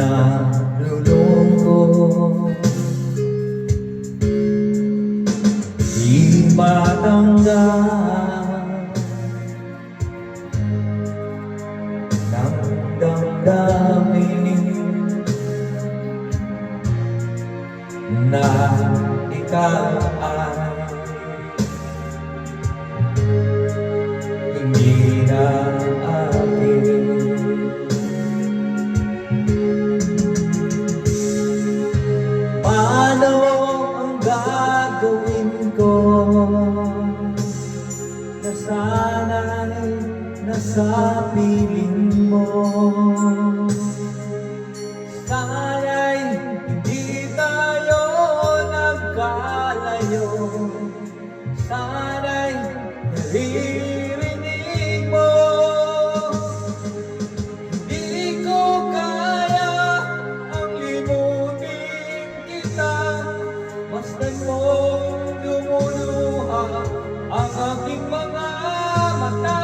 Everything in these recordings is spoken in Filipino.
nalulungkot, di matanggap ng damdamin na ikaw ay hindi na akin. Paano ang gagawin ko na sana'y nasa piling mo? Sana'y hindi tayo nagkalayo, sana'y naririnig mo. Hindi ko kaya ang limutin kita, masdan mong lumuluha ang aking mga mata.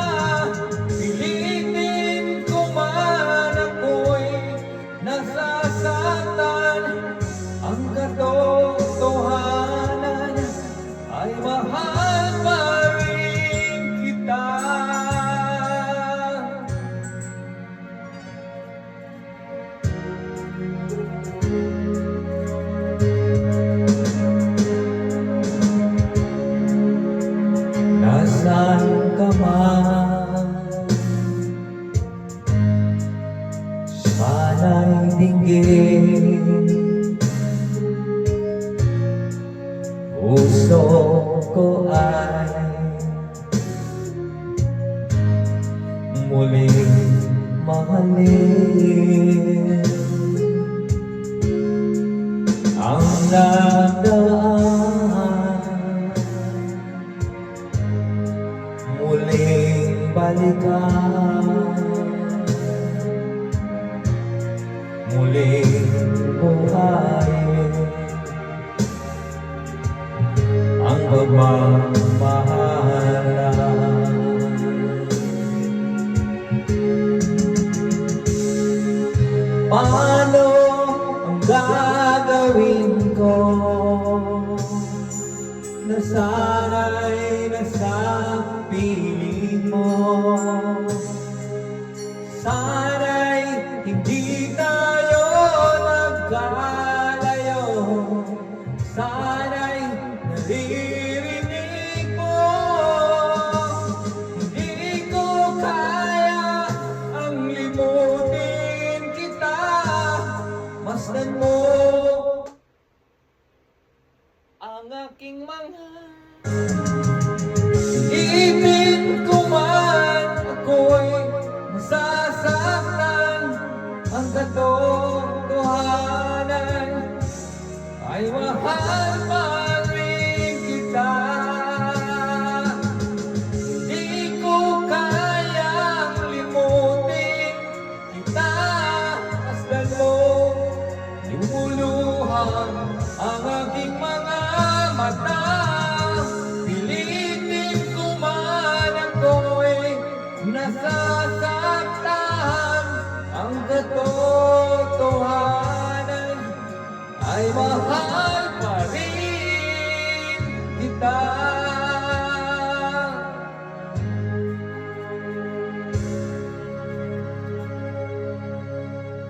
Pilitin ko man ako'y nasasaktan, ang katotohanan ay mahal pa rin kita. Nasaan ka man, sana'y dinggin. Puso ko ay muling mahalin. Ang nagdaan muling balikan, muling buhayin ang pagmamahalan. Paano ang gagawin ko na sana'y nasa piling mo? Sana'y hindi tayo nagkalayo, sana'y naririnig mo. Hindi ko kaya ang limutin kita, masdan mo ang aking mga ibig ko man ako'y nasasaktan, ang katotohanan ay mahal pa rin kita. Di ko kayang limutin kita, masdan mo lumuluhan ang aking mga mata. Pilitin ko man ako'y nasasaktan, ang katotohanan ay mahal pa rin kita.